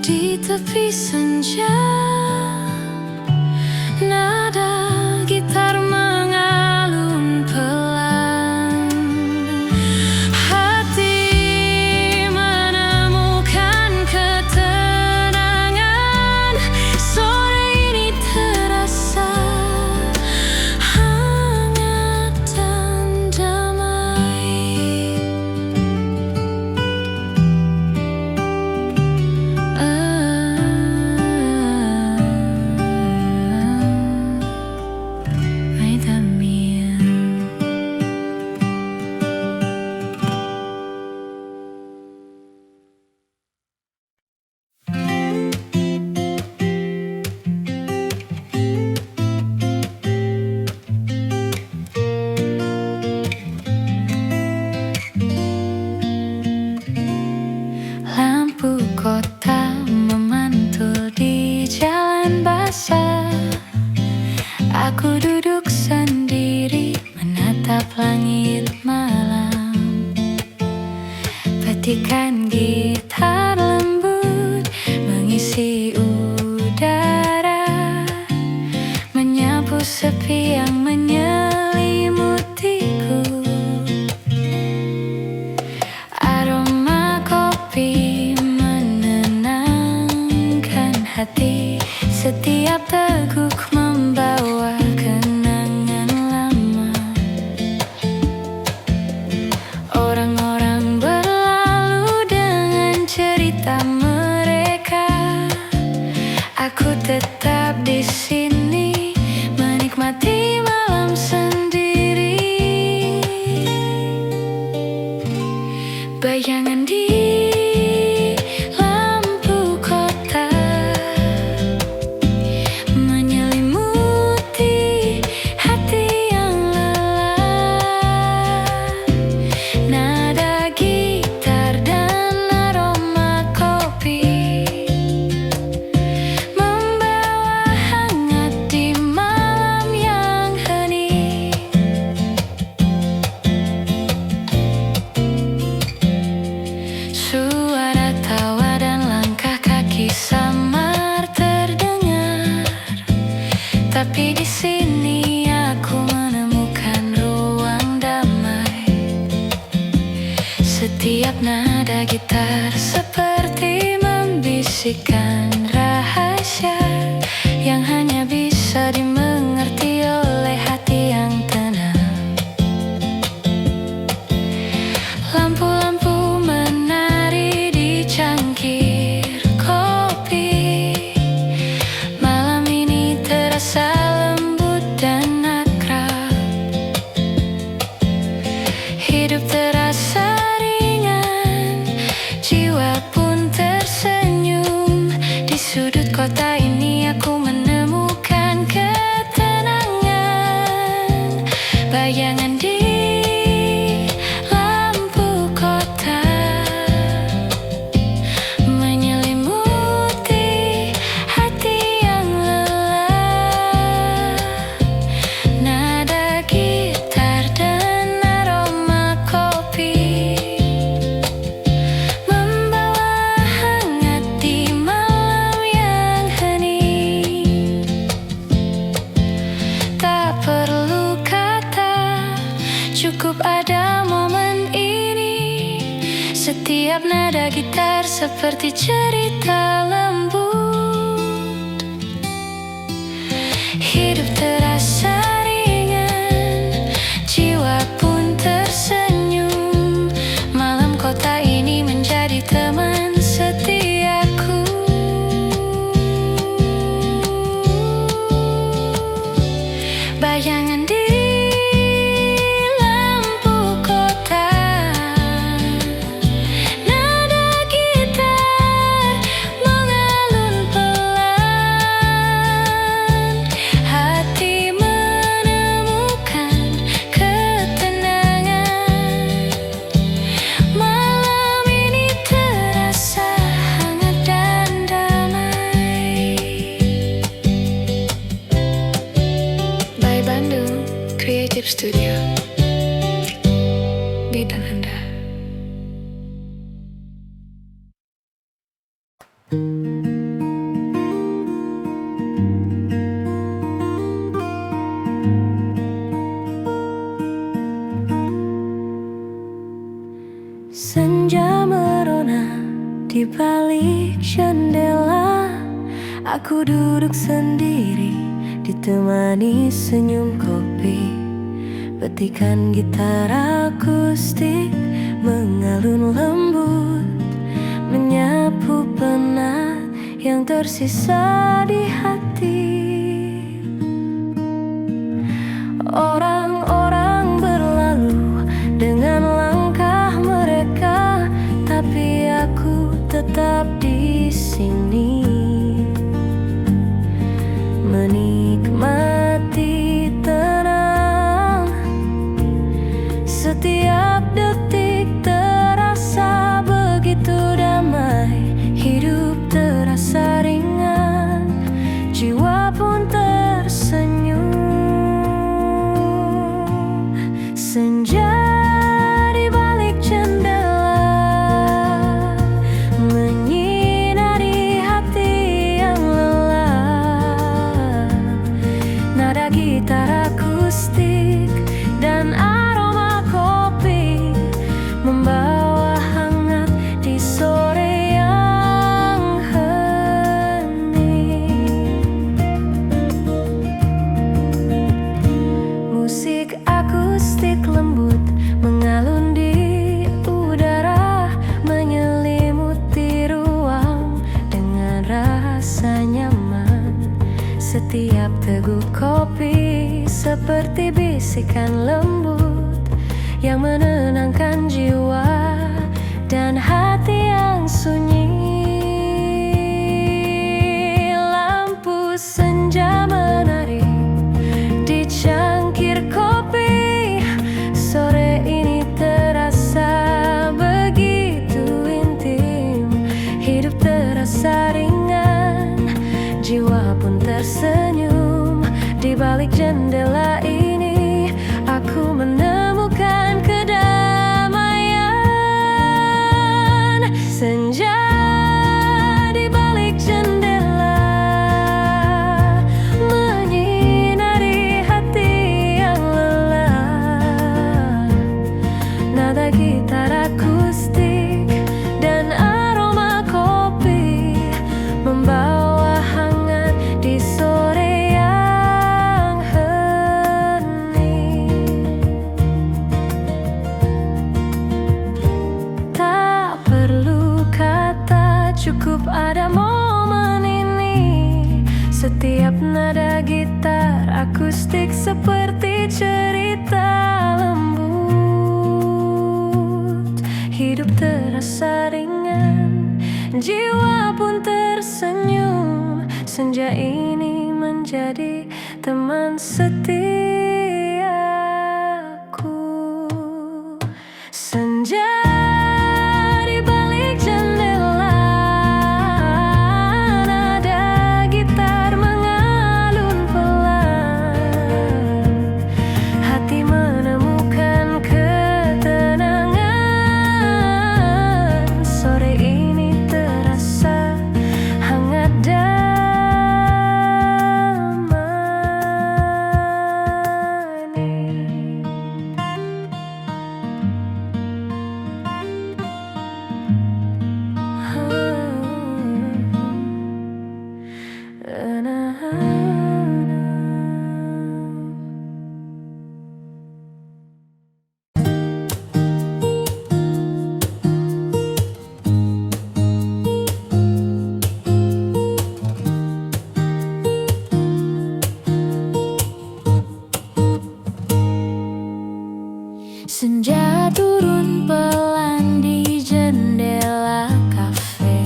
di tepi senja, nada gitar mengalun pelan. Hati menemukan ketenangan. Sore ini terasa hangat dan damai. Lampu kota memantul di jalan basah. Aku duduk sendiri menatap langit malam. Petikan gitar lembut mengisi udara, menyapu sepi yang menyelimutiku. Aroma kopi menenangkan hati. Setiap teguk membawa kenangan lama. Orang-orang berlalu dengan cerita mereka. Aku tetap di sini menikmati malam sendiri. Bayangan di lampu kota menyelimuti hati yang lelah. Nada gitar dan aroma kopi membawa hangat di malam yang hening. Suara tawa dan langkah kaki samar terdengar. Tapi di sini aku menemukan ruang damai. Setiap nada gitar seperti membisikkan rahasia yang hanya bisa dimengerti oleh hati yang tenang. Lampu-lampu menari di cangkir kopi. Malam ini terasa lembut dan akrab. Hidup terasa ringan, jiwa pun tersenyum di bayangan di lampu kota menyelimuti hati yang lelah. Nada gitar dan aroma kopi membawa hangat di malam yang hening. Tak perlu kata, cukup ada momen ini. Setiap nada gitar seperti cerita lembut. Hidup terasa ringan, jiwa pun tersenyum. Malam kota ini menjadi teman setiaku. Bayangan di lampu kota, nada gitar mengalun pelan. Hati menemukan ketenangan. Malam ini terasa hangat dan damai. By Bandung Creative Studio, bidang Anda. Senja merona di balik jendela. Aku duduk sendiri ditemani senyum kopi. Petikan gitar akustik mengalun lembut, menyapu penat yang tersisa di hati. Orang-orang berlalu dengan langkah mereka, tapi aku tetap di sini menikmati tenang. Setiap detik terasa begitu damai. Hidup terasa ringan, jiwa pun tersenyum. Senja di balik jendela menyinari hati yang lelah. Nada gitar akustik dan aroma kopi membawa hangat di sore yang hening. Musik akustik lembut mengalun di udara, menyelimuti ruang dengan rasa nyaman. Setiap teguk kopi seperti bisikan lembut yang menenangkan jiwa dan hati yang sunyi. Lampu senja menari di cangkir kopi. Sore ini terasa begitu intim. Hidup terasa ringan, jiwa pun tersenyum. Di balik jendela ini aku menemukan kedamaian. Senja di balik jendela menyinari hati yang lelah. Nada gitar akustik dan aroma kopi membawa hangat di sore yang hening. Tak perlu kata, cukup ada momen ini. Setiap nada gitar akustik seperti cerita lembut. Hidup terasa ringan, jiwa pun tersenyum. Senja ini menjadi teman setia. Senja turun pelan di jendela kafe.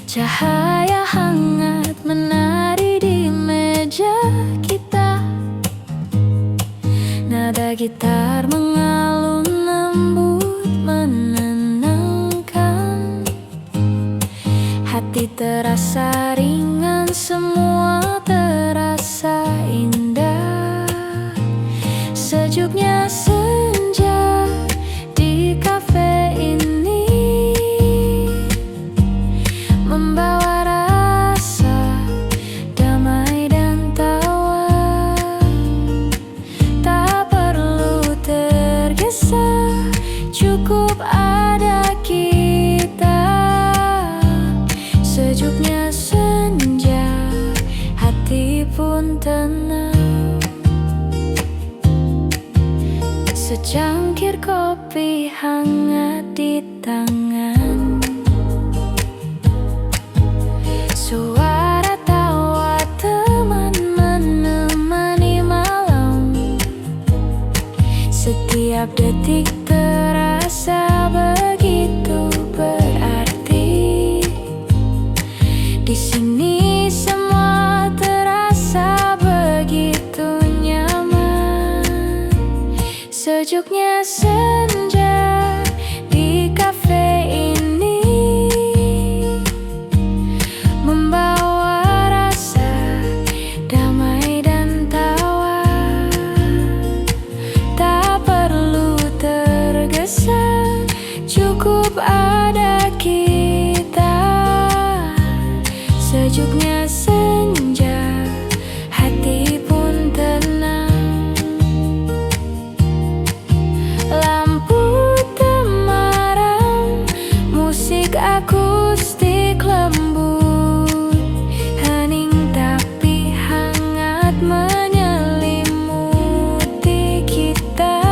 Cahaya hangat menari di meja kita. Nada gitar mengalun lembut menenangkan. Hati terasa ringan, semua terasa indah. Sejuknya senja di kafe ini membawa rasa damai dan tawa. Tak perlu tergesa, cukup ada kita. Sejuknya senja, hati pun tenang. Secangkir kopi hangat di tangan. Suara tawa teman menemani malam. Setiap detik terasa begitu berarti. Di sini semua terasa begitu nyaman. Sejuknya senja di kafe ini membawa rasa damai dan tawa. Tak perlu tergesa, cukup ada kita. Sejuknya senja, hati pun tenang. Lampu temaram, musik akustik lembut, hening tapi hangat menyelimuti kita.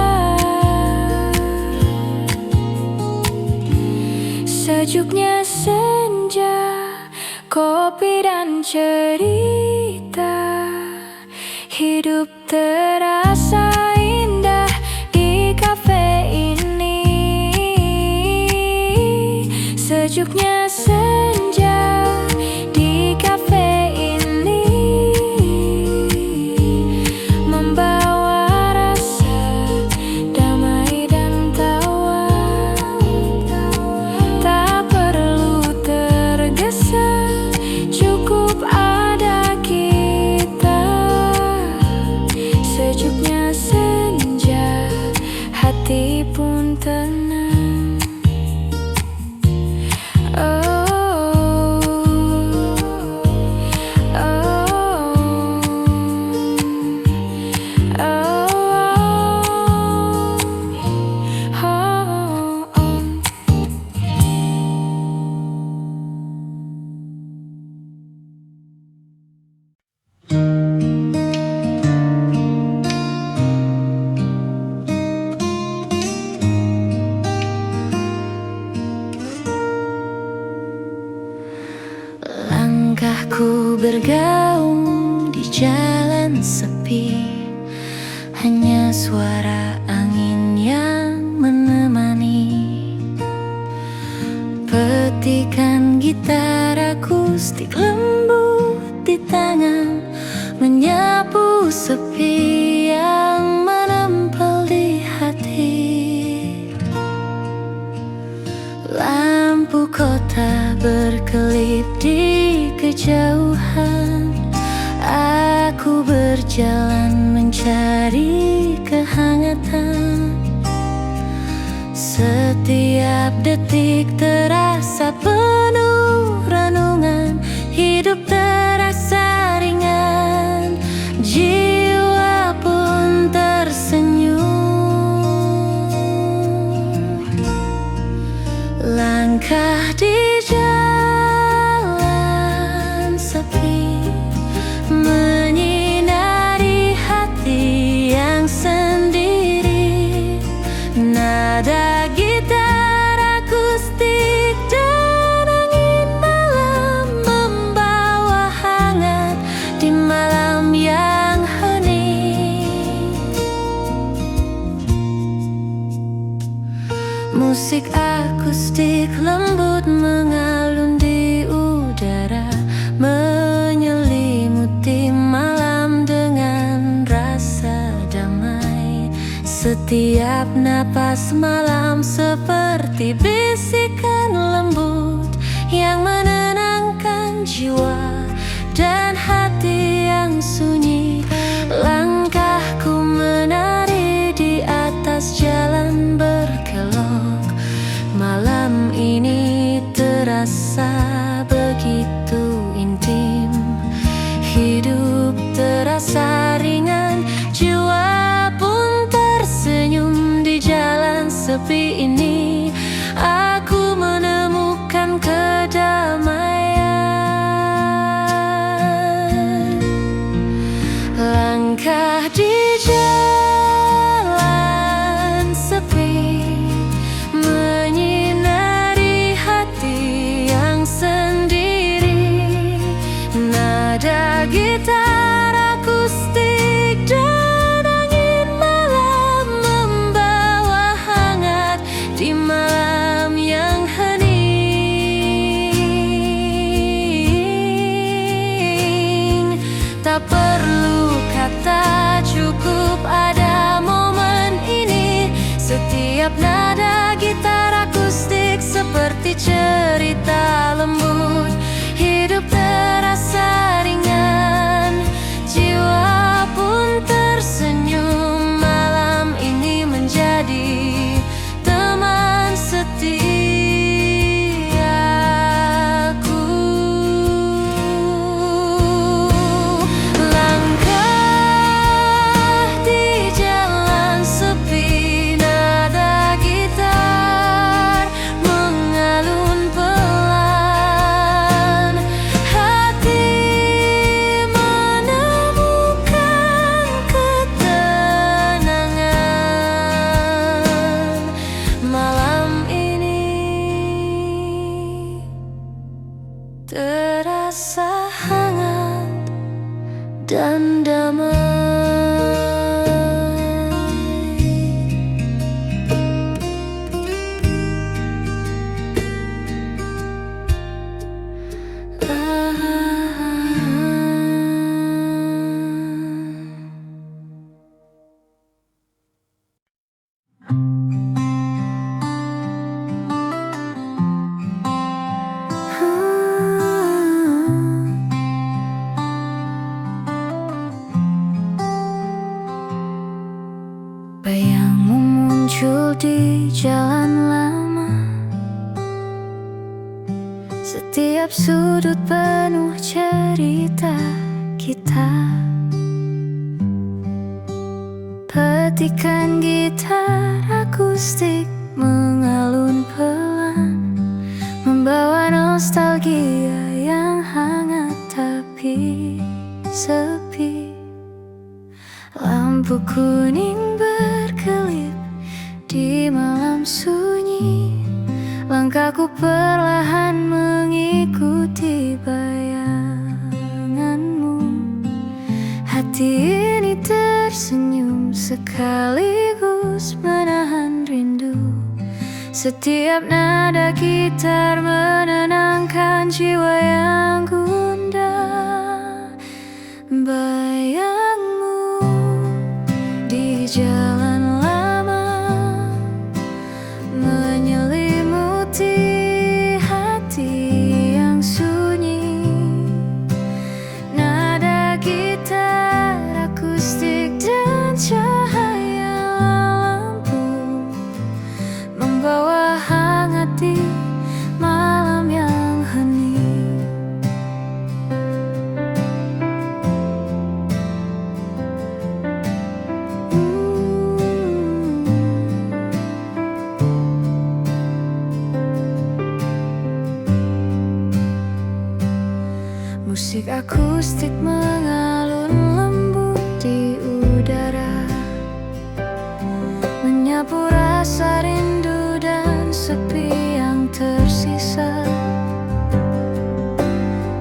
Sejuknya senja, kopi dan cerita. Hidup terasa indah di kafe ini. Sejuknya senja di kafe ini membawa rasa damai dan tawa. Tak perlu tergesa, cukup ada kita. Sejuknya senja, hati pun tenang. Oh, oh, oh, oh, oh. Langkahku bergaung di jalan sepi. Hanya suara angin yang menemani. Petikan gitar akustik lembut di tangan, menyapu sepi yang menempel di hati. Lampu kota berkelip di kejauhan. Aku berjalan mencari kehangatan. Setiap detik terasa penuh renungan. Hidup terasa ringan, jiwa pun tersenyum. Langkah di jalan sepi menyinari hati yang sendiri. Nada gitar akustik dan Musik akustik lembut mengalun di udara, menyelimuti malam dengan rasa damai. Setiap napas malam seperti bisikan lembut yang menenangkan jiwa dan hati yang sunyi. Langkahku menari di atas jalan berkelok. Malam ini terasa begitu intim. Hidup terasa ringan, jiwa pun tersenyum. Di jalan sepi ini aku menemukan kedamaian. Langkah di jalan sepi menyinari hati yang sendiri. Nada gitar akustik dan angin malam membawa hangat di malam yang hening. Tak perlu kata, cukup ada momen ini. Setiap nada gitar akustik seperti cerita lembut. Hidup terasa ringan, jiwa pun tersenyum. Malam ini menjadi teman setiaku. Langkah di jalan sepi, nada gitar mengalun pelan. Hati menemukan ketenangan. Malam ini terasa hangat dan damai. Bayangmu muncul di jalan lama. Setiap sudut penuh cerita kita. Petikan gitar akustik mengalun pelan, membawa nostalgia yang hangat tapi sepi. Lampu kuning berkelip di malam sunyi. Langkahku perlahan mengikuti bayanganmu. Hati ini tersenyum sekaligus menahan rindu. Setiap nada gitar menenangkan jiwa yang gundah. Bayangmu di jalan lama menyelimuti hati yang sunyi. Nada gitar akustik dan cahaya lampu membawa hangat di malam yang hening. Musik akustik mengalun lembut di udara, menyapu rasa rindu dan sepi yang tersisa.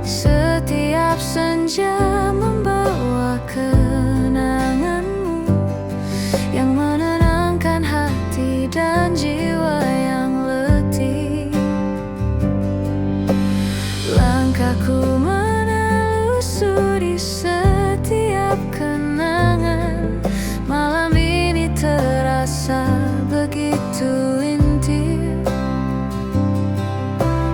Setiap senja membawa kenanganmu yang menenangkan hati dan jiwa yang terasa begitu intim.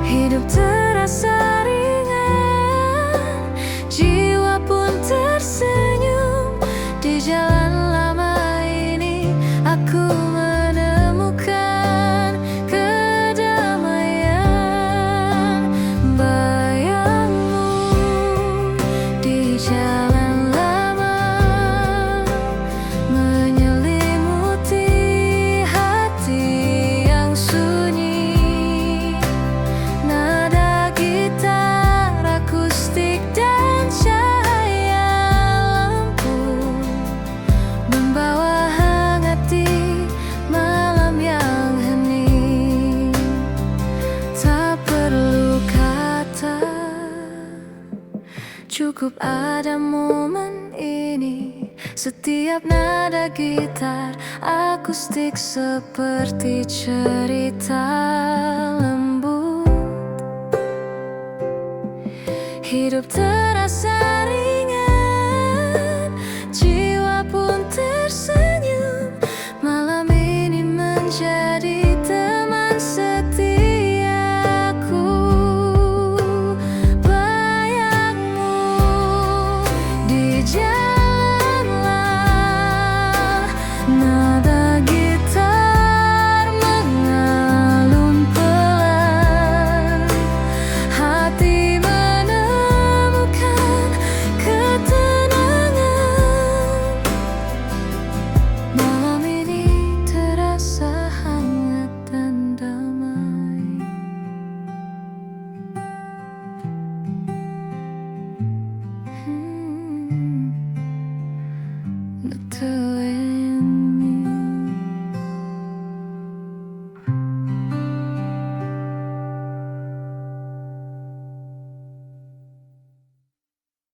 Hidup terasa ringan, jiwa pun tersenyum. Di jalan lama ini aku menemukan kedamaian. Bayangmu di jalan lama menyelimuti hati yang sunyi. Nada gitar akustik dan cahaya lampu membawa hangat di malam yang hening. Tak perlu kata, cukup ada momen ini. Setiap nada gitar akustik seperti cerita lembut. Hidup terasa